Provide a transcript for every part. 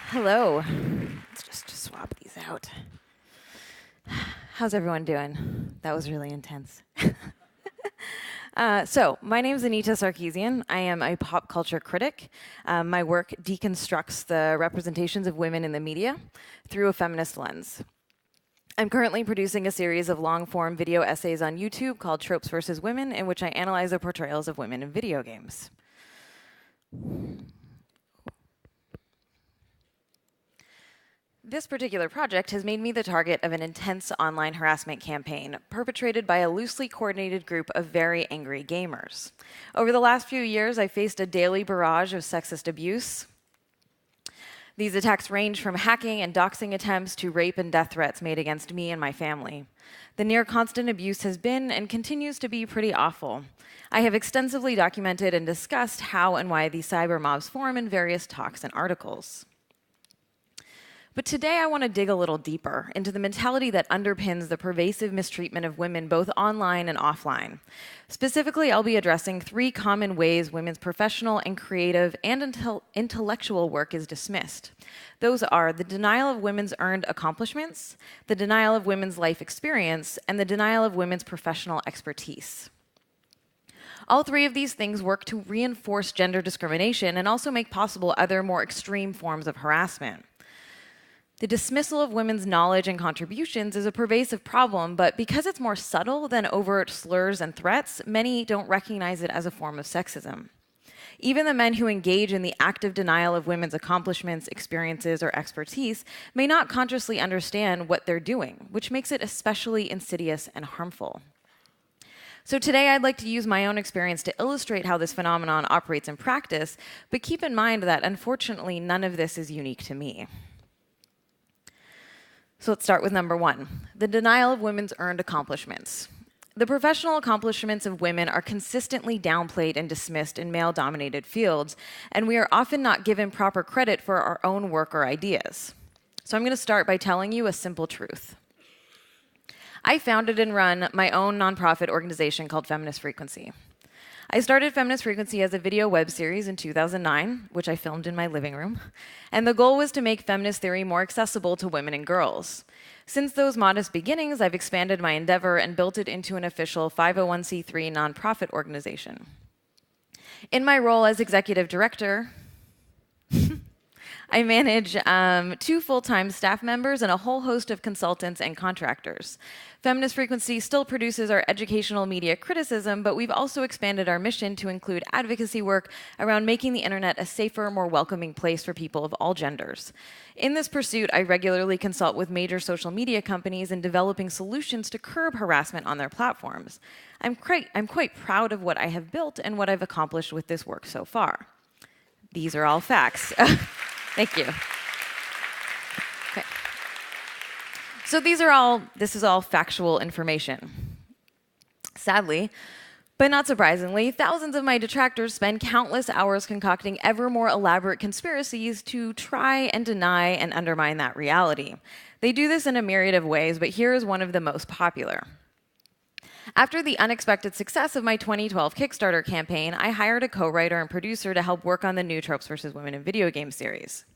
Hello. Let's just swap these out. How's everyone doing? That was really intense. So, my name is Anita Sarkeesian. I am a pop culture critic. My work deconstructs the representations of women in the media through a feminist lens. I'm currently producing a series of long-form video essays on YouTube called Tropes versus Women, in which I analyze the portrayals of women in video games. This particular project has made me the target of an intense online harassment campaign perpetrated by a loosely coordinated group of very angry gamers. Over the last few years, I faced a daily barrage of sexist abuse. These attacks range from hacking and doxing attempts to rape and death threats made against me and my family. The near constant abuse has been and continues to be pretty awful. I have extensively documented and discussed how and why these cyber mobs form in various talks and articles. But today I want to dig a little deeper into the mentality that underpins the pervasive mistreatment of women both online and offline. Specifically, I'll be addressing 3 common ways women's professional and creative and intellectual work is dismissed. Those are the denial of women's earned accomplishments, the denial of women's life experience, and the denial of women's professional expertise. All 3 of these things work to reinforce gender discrimination and also make possible other more extreme forms of harassment. The dismissal of women's knowledge and contributions is a pervasive problem, but because it's more subtle than overt slurs and threats, many don't recognize it as a form of sexism. Even the men who engage in the active denial of women's accomplishments, experiences, or expertise may not consciously understand what they're doing, which makes it especially insidious and harmful. So today I'd like to use my own experience to illustrate how this phenomenon operates in practice, but keep in mind that unfortunately none of this is unique to me. So let's start with number 1, the denial of women's earned accomplishments. The professional accomplishments of women are consistently downplayed and dismissed in male-dominated fields, and we are often not given proper credit for our own work or ideas. So I'm going to start by telling you a simple truth. I founded and run my own nonprofit organization called Feminist Frequency. I started Feminist Frequency as a video web series in 2009, which I filmed in my living room, and the goal was to make feminist theory more accessible to women and girls. Since those modest beginnings, I've expanded my endeavor and built it into an official 501c3 nonprofit organization. In my role as executive director, I manage 2 full-time staff members and a whole host of consultants and contractors. Feminist Frequency still produces our educational media criticism, but we've also expanded our mission to include advocacy work around making the internet a safer, more welcoming place for people of all genders. In this pursuit, I regularly consult with major social media companies in developing solutions to curb harassment on their platforms. I'm quite proud of what I have built and what I've accomplished with this work so far. These are all facts. Thank you. Okay. So this is all factual information. Sadly, but not surprisingly, thousands of my detractors spend countless hours concocting ever more elaborate conspiracies to try and deny and undermine that reality. They do this in a myriad of ways, but here is one of the most popular. After the unexpected success of my 2012 Kickstarter campaign, I hired a co-writer and producer to help work on the new Tropes versus Women in Video Game series.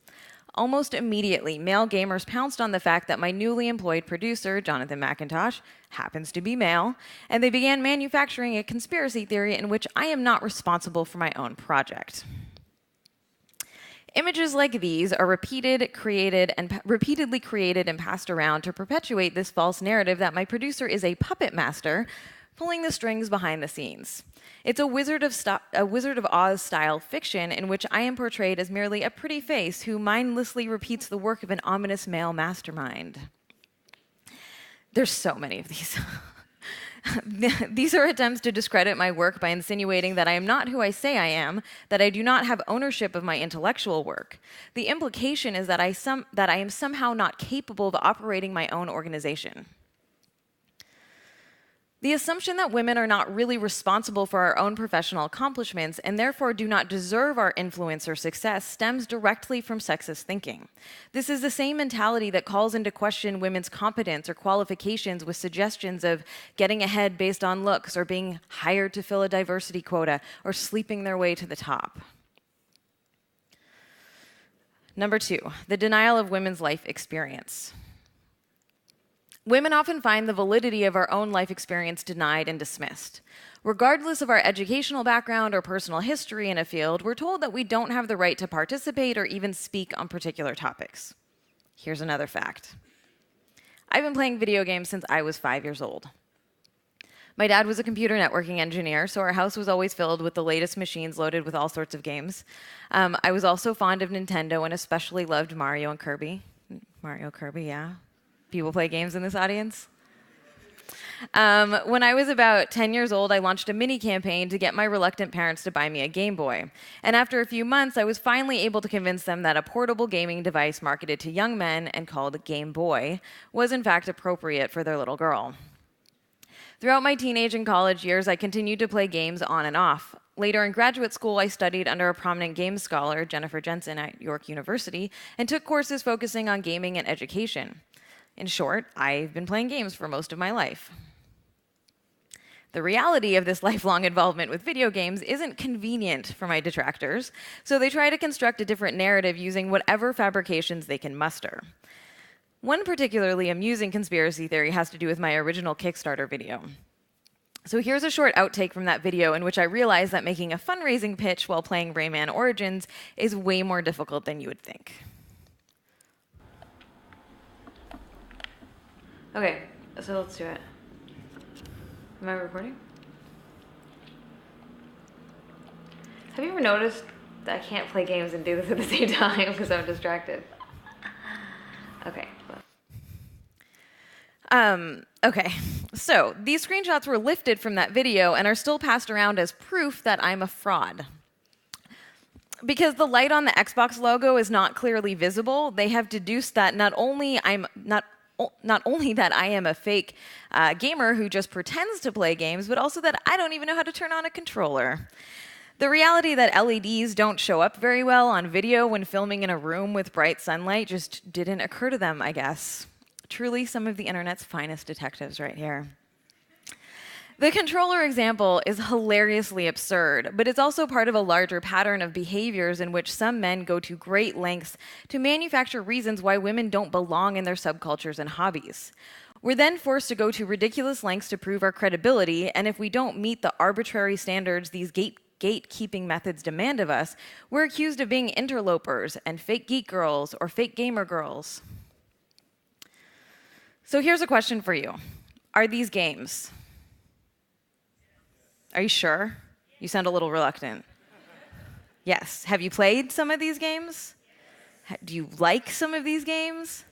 Almost immediately, male gamers pounced on the fact that my newly employed producer, Jonathan McIntosh, happens to be male, and they began manufacturing a conspiracy theory in which I am not responsible for my own project. Images like these are repeatedly created and passed around to perpetuate this false narrative that my producer is a puppet master pulling the strings behind the scenes. It's a Wizard of Oz style fiction in which I am portrayed as merely a pretty face who mindlessly repeats the work of an ominous male mastermind. There's so many of these. These are attempts to discredit my work by insinuating that I am not who I say I am, that I do not have ownership of my intellectual work. The implication is that I am somehow not capable of operating my own organization. The assumption that women are not really responsible for our own professional accomplishments and therefore do not deserve our influence or success stems directly from sexist thinking. This is the same mentality that calls into question women's competence or qualifications with suggestions of getting ahead based on looks or being hired to fill a diversity quota or sleeping their way to the top. Number 2, the denial of women's life experience. Women often find the validity of our own life experience denied and dismissed. Regardless of our educational background or personal history in a field, we're told that we don't have the right to participate or even speak on particular topics. Here's another fact. I've been playing video games since I was 5 years old. My dad was a computer networking engineer, so our house was always filled with the latest machines loaded with all sorts of games. I was also fond of Nintendo and especially loved Mario and Kirby. Mario, Kirby, yeah. People play games in this audience? When I was about 10 years old, I launched a mini campaign to get my reluctant parents to buy me a Game Boy. And after a few months, I was finally able to convince them that a portable gaming device marketed to young men and called Game Boy was in fact appropriate for their little girl. Throughout my teenage and college years, I continued to play games on and off. Later in graduate school, I studied under a prominent games scholar, Jennifer Jensen, at York University, and took courses focusing on gaming and education. In short, I've been playing games for most of my life. The reality of this lifelong involvement with video games isn't convenient for my detractors, so they try to construct a different narrative using whatever fabrications they can muster. One particularly amusing conspiracy theory has to do with my original Kickstarter video. So here's a short outtake from that video in which I realized that making a fundraising pitch while playing Rayman Origins is way more difficult than you would think. Okay, so let's do it. Am I recording? Have you ever noticed that I can't play games and do this at the same time because I'm distracted? Okay. Okay, so these screenshots were lifted from that video and are still passed around as proof that I'm a fraud. Because the light on the Xbox logo is not clearly visible, they have deduced that not only that I am a fake gamer who just pretends to play games, but also that I don't even know how to turn on a controller. The reality that LEDs don't show up very well on video when filming in a room with bright sunlight just didn't occur to them, I guess. Truly some of the internet's finest detectives right here. The controller example is hilariously absurd, but it's also part of a larger pattern of behaviors in which some men go to great lengths to manufacture reasons why women don't belong in their subcultures and hobbies. We're then forced to go to ridiculous lengths to prove our credibility, and if we don't meet the arbitrary standards these gatekeeping methods demand of us, we're accused of being interlopers and fake geek girls or fake gamer girls. So here's a question for you. Are these games? Are you sure? You sound a little reluctant. Yes. Have you played some of these games? Do you like some of these games?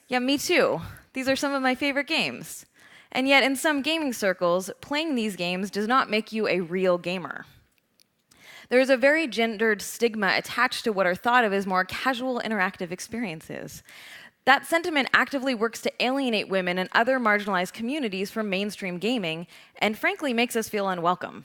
Yeah, me too. These are some of my favorite games. And yet, in some gaming circles, playing these games does not make you a real gamer. There is a very gendered stigma attached to what are thought of as more casual interactive experiences. That sentiment actively works to alienate women and other marginalized communities from mainstream gaming, and frankly makes us feel unwelcome.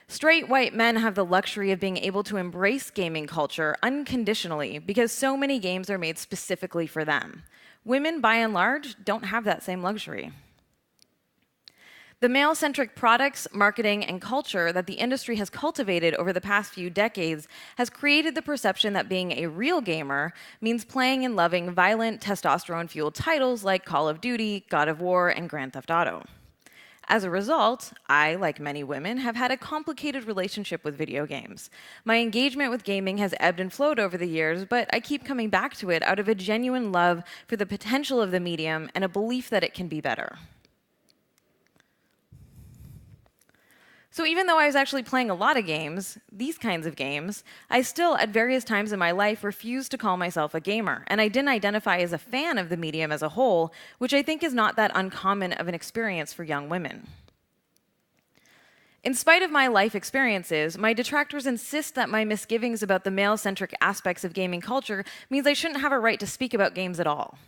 Straight white men have the luxury of being able to embrace gaming culture unconditionally because so many games are made specifically for them. Women, by and large, don't have that same luxury. The male-centric products, marketing, and culture that the industry has cultivated over the past few decades has created the perception that being a real gamer means playing and loving violent, testosterone-fueled titles like Call of Duty, God of War, and Grand Theft Auto. As a result, I, like many women, have had a complicated relationship with video games. My engagement with gaming has ebbed and flowed over the years, but I keep coming back to it out of a genuine love for the potential of the medium and a belief that it can be better. So even though I was actually playing a lot of games, these kinds of games, I still, at various times in my life, refused to call myself a gamer, and I didn't identify as a fan of the medium as a whole, which I think is not that uncommon of an experience for young women. In spite of my life experiences, my detractors insist that my misgivings about the male-centric aspects of gaming culture means I shouldn't have a right to speak about games at all.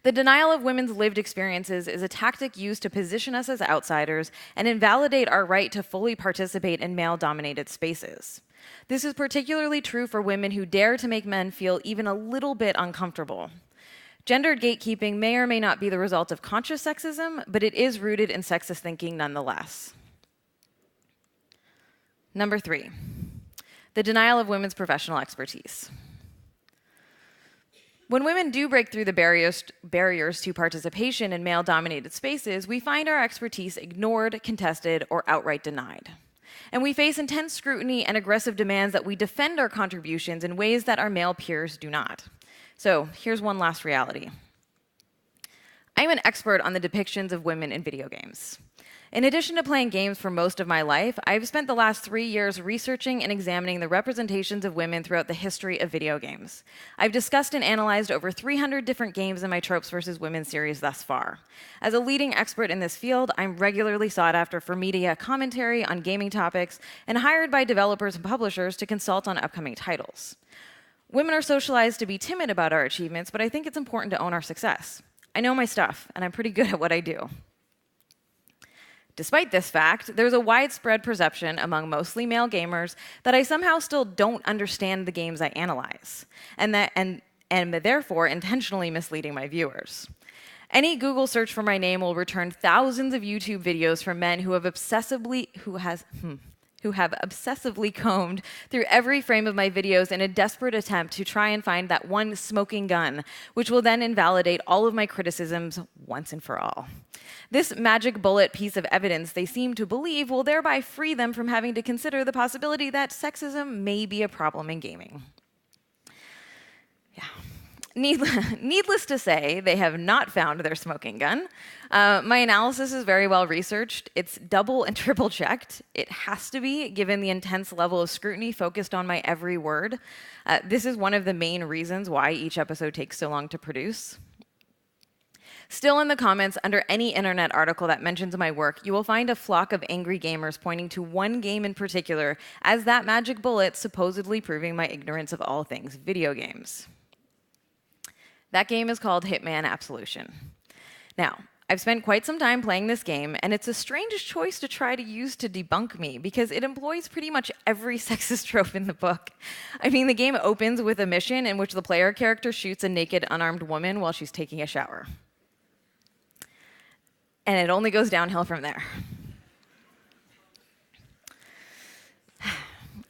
The denial of women's lived experiences is a tactic used to position us as outsiders and invalidate our right to fully participate in male-dominated spaces. This is particularly true for women who dare to make men feel even a little bit uncomfortable. Gendered gatekeeping may or may not be the result of conscious sexism, but it is rooted in sexist thinking nonetheless. Number 3, the denial of women's professional expertise. When women do break through the barriers to participation in male-dominated spaces, we find our expertise ignored, contested, or outright denied. And we face intense scrutiny and aggressive demands that we defend our contributions in ways that our male peers do not. So here's one last reality. I'm an expert on the depictions of women in video games. In addition to playing games for most of my life, I've spent the last 3 years researching and examining the representations of women throughout the history of video games. I've discussed and analyzed over 300 different games in my Tropes vs. Women series thus far. As a leading expert in this field, I'm regularly sought after for media commentary on gaming topics and hired by developers and publishers to consult on upcoming titles. Women are socialized to be timid about our achievements, but I think it's important to own our success. I know my stuff, and I'm pretty good at what I do. Despite this fact, there's a widespread perception among mostly male gamers that I somehow still don't understand the games I analyze, and therefore intentionally misleading my viewers. Any Google search for my name will return thousands of YouTube videos from men who have obsessively combed through every frame of my videos in a desperate attempt to try and find that one smoking gun, which will then invalidate all of my criticisms once and for all. This magic bullet piece of evidence they seem to believe will thereby free them from having to consider the possibility that sexism may be a problem in gaming. Yeah. Needless to say, they have not found their smoking gun. My analysis is very well researched. It's double and triple checked. It has to be, given the intense level of scrutiny focused on my every word. This is one of the main reasons why each episode takes so long to produce. Still, in the comments under any internet article that mentions my work, you will find a flock of angry gamers pointing to one game in particular as that magic bullet supposedly proving my ignorance of all things video games. That game is called Hitman Absolution. Now, I've spent quite some time playing this game, and it's a strange choice to try to use to debunk me, because it employs pretty much every sexist trope in the book. I mean, the game opens with a mission in which the player character shoots a naked, unarmed woman while she's taking a shower. And it only goes downhill from there.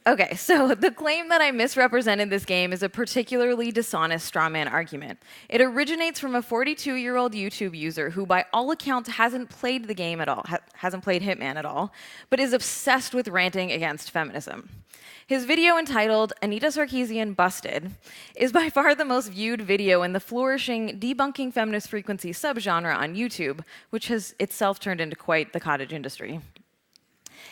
Okay, so the claim that I misrepresented this game is a particularly dishonest strawman argument. It originates from a 42-year-old YouTube user who, by all accounts, hasn't played the game at all, hasn't played Hitman at all, but is obsessed with ranting against feminism. His video entitled Anita Sarkeesian Busted is by far the most viewed video in the flourishing debunking feminist frequency subgenre on YouTube, which has itself turned into quite the cottage industry.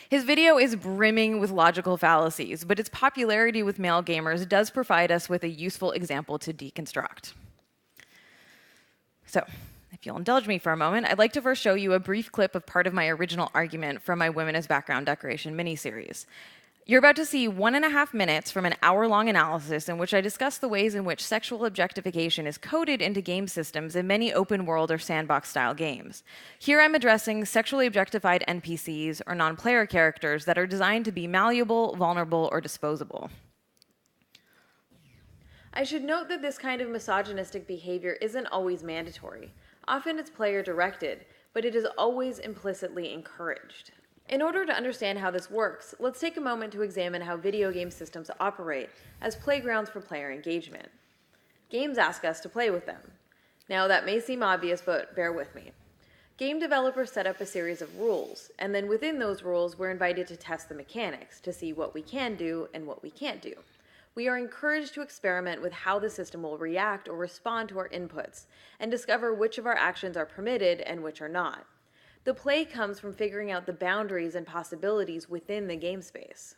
His video is brimming with logical fallacies, but its popularity with male gamers does provide us with a useful example to deconstruct. So, if you'll indulge me for a moment, I'd like to first show you a brief clip of part of my original argument from my Women as Background Decoration miniseries. You're about to see 1.5 minutes from an hour-long analysis in which I discuss the ways in which sexual objectification is coded into game systems in many open-world or sandbox-style games. Here I'm addressing sexually objectified NPCs or non-player characters that are designed to be malleable, vulnerable, or disposable. I should note that this kind of misogynistic behavior isn't always mandatory. Often it's player-directed, but it is always implicitly encouraged. In order to understand how this works, let's take a moment to examine how video game systems operate as playgrounds for player engagement. Games ask us to play with them. Now, that may seem obvious, but bear with me. Game developers set up a series of rules, and then within those rules, we're invited to test the mechanics to see what we can do and what we can't do. We are encouraged to experiment with how the system will react or respond to our inputs, and discover which of our actions are permitted and which are not. The play comes from figuring out the boundaries and possibilities within the game space.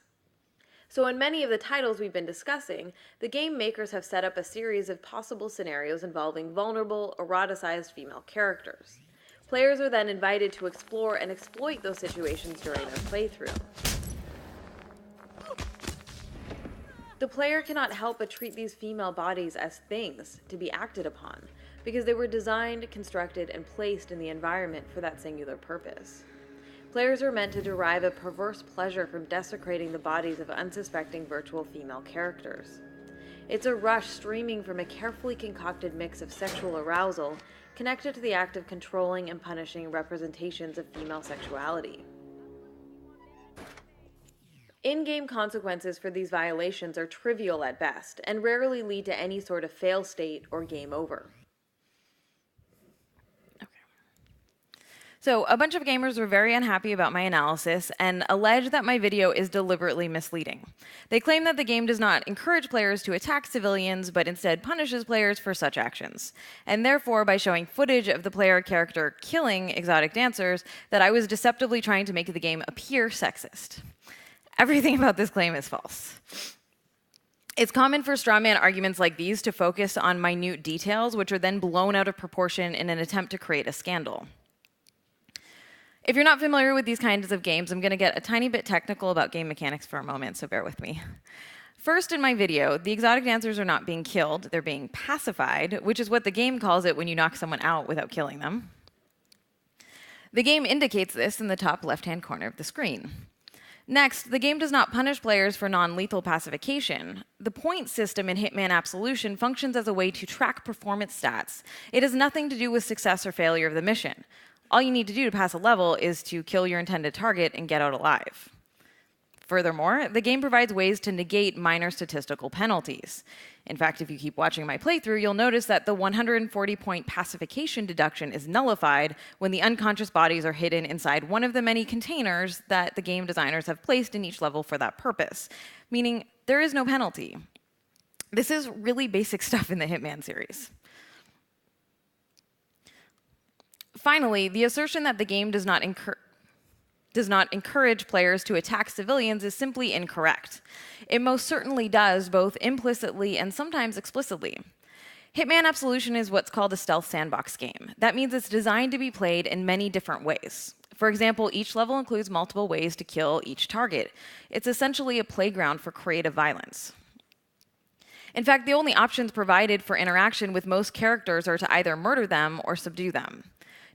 So in many of the titles we've been discussing, the game makers have set up a series of possible scenarios involving vulnerable, eroticized female characters. Players are then invited to explore and exploit those situations during their playthrough. The player cannot help but treat these female bodies as things to be acted upon, because they were designed, constructed, and placed in the environment for that singular purpose. Players are meant to derive a perverse pleasure from desecrating the bodies of unsuspecting virtual female characters. It's a rush streaming from a carefully concocted mix of sexual arousal connected to the act of controlling and punishing representations of female sexuality. In-game consequences for these violations are trivial at best and rarely lead to any sort of fail state or game over. So, a bunch of gamers were very unhappy about my analysis and allege that my video is deliberately misleading. They claim that the game does not encourage players to attack civilians, but instead punishes players for such actions. And therefore, by showing footage of the player character killing exotic dancers, that I was deceptively trying to make the game appear sexist. Everything about this claim is false. It's common for strawman arguments like these to focus on minute details, which are then blown out of proportion in an attempt to create a scandal. If you're not familiar with these kinds of games, I'm going to get a tiny bit technical about game mechanics for a moment, so bear with me. First, in my video, the exotic dancers are not being killed, they're being pacified, which is what the game calls it when you knock someone out without killing them. The game indicates this in the top left-hand corner of the screen. Next, the game does not punish players for non-lethal pacification. The point system in Hitman Absolution functions as a way to track performance stats. It has nothing to do with success or failure of the mission. All you need to do to pass a level is to kill your intended target and get out alive. Furthermore, the game provides ways to negate minor statistical penalties. In fact, if you keep watching my playthrough, you'll notice that the 140-point pacification deduction is nullified when the unconscious bodies are hidden inside one of the many containers that the game designers have placed in each level for that purpose, meaning there is no penalty. This is really basic stuff in the Hitman series. Finally, the assertion that the game does not encourage players to attack civilians is simply incorrect. It most certainly does, both implicitly and sometimes explicitly. Hitman Absolution is what's called a stealth sandbox game. That means it's designed to be played in many different ways. For example, each level includes multiple ways to kill each target. It's essentially a playground for creative violence. In fact, the only options provided for interaction with most characters are to either murder them or subdue them.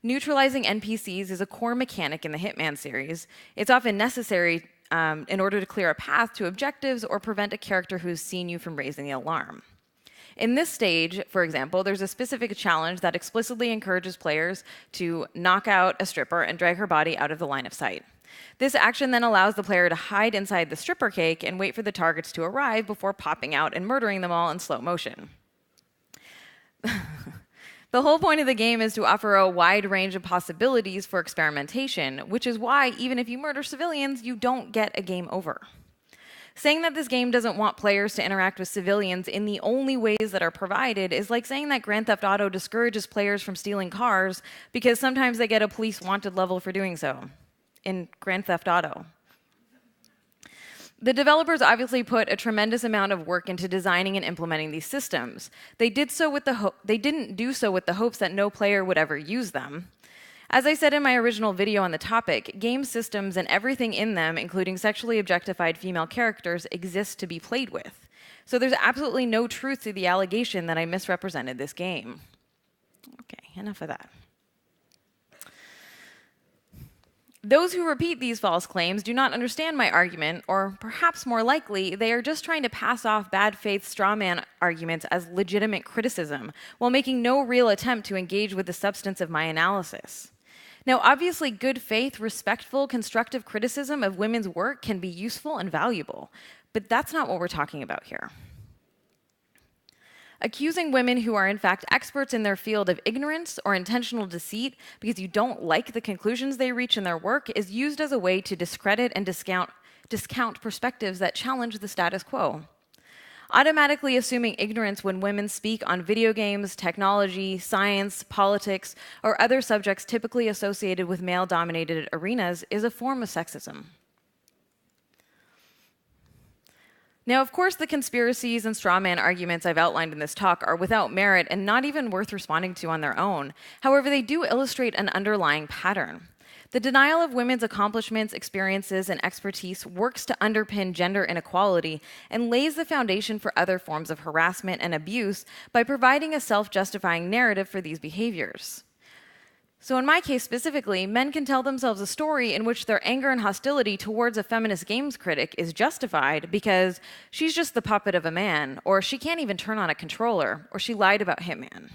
Neutralizing NPCs is a core mechanic in the Hitman series. It's often necessary in order to clear a path to objectives or prevent a character who's seen you from raising the alarm. In this stage, for example, there's a specific challenge that explicitly encourages players to knock out a stripper and drag her body out of the line of sight. This action then allows the player to hide inside the stripper cake and wait for the targets to arrive before popping out and murdering them all in slow motion. The whole point of the game is to offer a wide range of possibilities for experimentation, which is why, even if you murder civilians, you don't get a game over. Saying that this game doesn't want players to interact with civilians in the only ways that are provided is like saying that Grand Theft Auto discourages players from stealing cars because sometimes they get a police wanted level for doing so in Grand Theft Auto. The developers obviously put a tremendous amount of work into designing and implementing these systems. They didn't do so with the hopes that no player would ever use them. As I said in my original video on the topic, game systems and everything in them, including sexually objectified female characters, exist to be played with. So there's absolutely no truth to the allegation that I misrepresented this game. Okay, enough of that. Those who repeat these false claims do not understand my argument, or perhaps more likely, they are just trying to pass off bad faith strawman arguments as legitimate criticism, while making no real attempt to engage with the substance of my analysis. Now, obviously, good faith, respectful, constructive criticism of women's work can be useful and valuable, but that's not what we're talking about here. Accusing women who are in fact experts in their field of ignorance or intentional deceit because you don't like the conclusions they reach in their work is used as a way to discredit and discount perspectives that challenge the status quo. Automatically assuming ignorance when women speak on video games, technology, science, politics, or other subjects typically associated with male-dominated arenas is a form of sexism. Now, of course, the conspiracies and strawman arguments I've outlined in this talk are without merit and not even worth responding to on their own. However, they do illustrate an underlying pattern. The denial of women's accomplishments, experiences, and expertise works to underpin gender inequality and lays the foundation for other forms of harassment and abuse by providing a self-justifying narrative for these behaviors. So in my case specifically, men can tell themselves a story in which their anger and hostility towards a feminist games critic is justified because she's just the puppet of a man, or she can't even turn on a controller, or she lied about Hitman.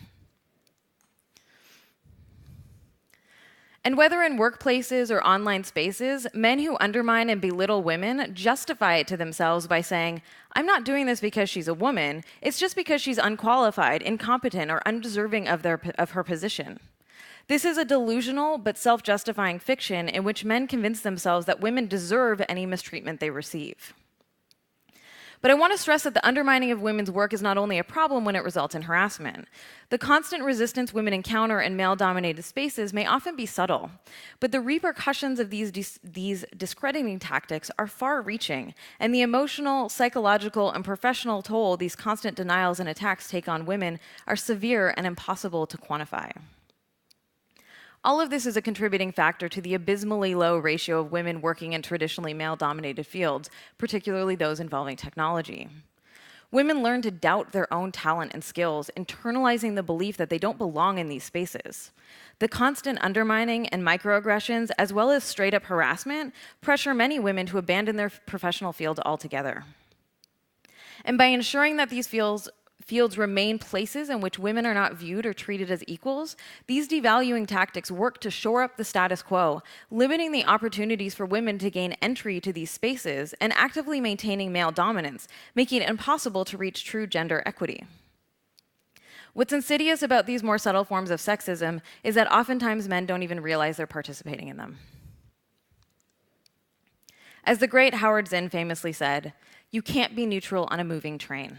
And whether in workplaces or online spaces, men who undermine and belittle women justify it to themselves by saying, I'm not doing this because she's a woman, it's just because she's unqualified, incompetent, or undeserving of her position. This is a delusional but self-justifying fiction in which men convince themselves that women deserve any mistreatment they receive. But I want to stress that the undermining of women's work is not only a problem when it results in harassment. The constant resistance women encounter in male-dominated spaces may often be subtle, but the repercussions of these discrediting tactics are far-reaching, and the emotional, psychological, and professional toll these constant denials and attacks take on women are severe and impossible to quantify. All of this is a contributing factor to the abysmally low ratio of women working in traditionally male-dominated fields, particularly those involving technology. Women learn to doubt their own talent and skills, internalizing the belief that they don't belong in these spaces. The constant undermining and microaggressions, as well as straight-up harassment, pressure many women to abandon their professional field altogether. And by ensuring that these fields remain places in which women are not viewed or treated as equals, these devaluing tactics work to shore up the status quo, limiting the opportunities for women to gain entry to these spaces and actively maintaining male dominance, making it impossible to reach true gender equity. What's insidious about these more subtle forms of sexism is that oftentimes men don't even realize they're participating in them. As the great Howard Zinn famously said, "You can't be neutral on a moving train."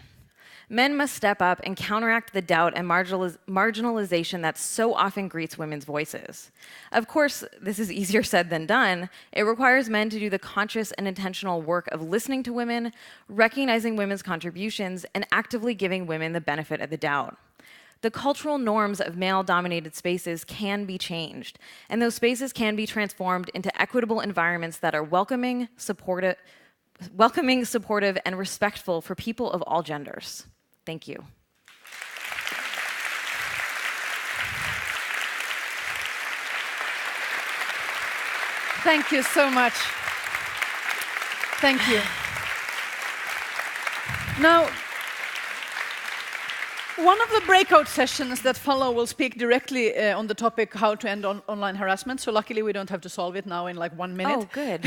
Men must step up and counteract the doubt and marginalization that so often greets women's voices. Of course, this is easier said than done. It requires men to do the conscious and intentional work of listening to women, recognizing women's contributions, and actively giving women the benefit of the doubt. The cultural norms of male-dominated spaces can be changed, and those spaces can be transformed into equitable environments that are welcoming, supportive, and respectful for people of all genders. Thank you. Thank you so much. Thank you. Now, one of the breakout sessions that follow will speak directly on the topic how to end online harassment. So luckily we don't have to solve it now in like 1 minute. Oh, good.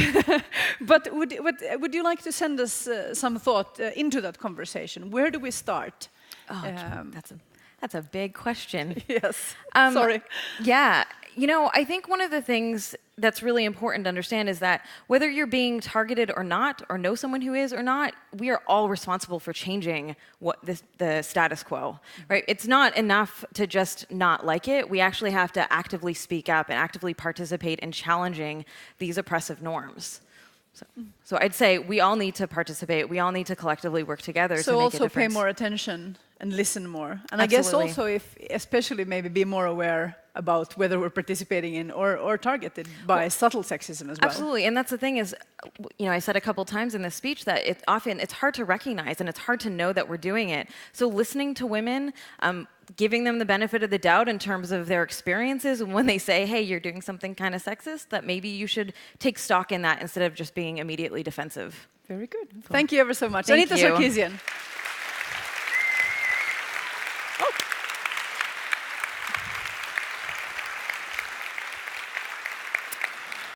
But would you like to send us some thought into that conversation? Where do we start? Oh, that's a big question. Yes. Sorry. Yeah. You know, I think one of the things that's really important to understand is that whether you're being targeted or not, or know someone who is or not, we are all responsible for changing the status quo, right? It's not enough to just not like it. We actually have to actively speak up and actively participate in challenging these oppressive norms. So I'd say we all need to participate. We all need to collectively work together to make a difference. So also pay more attention and listen more. And Absolutely. I guess also especially maybe be more aware about whether we're participating in or targeted by subtle sexism as well. Absolutely, and that's the thing is, you know, I said a couple times in this speech that it's hard to recognize and it's hard to know that we're doing it. So listening to women, giving them the benefit of the doubt in terms of their experiences, and when they say, hey, you're doing something kind of sexist, that maybe you should take stock in that instead of just being immediately defensive. Very good. Cool. Thank you ever so much. Thank Anita you. Sarkeesian.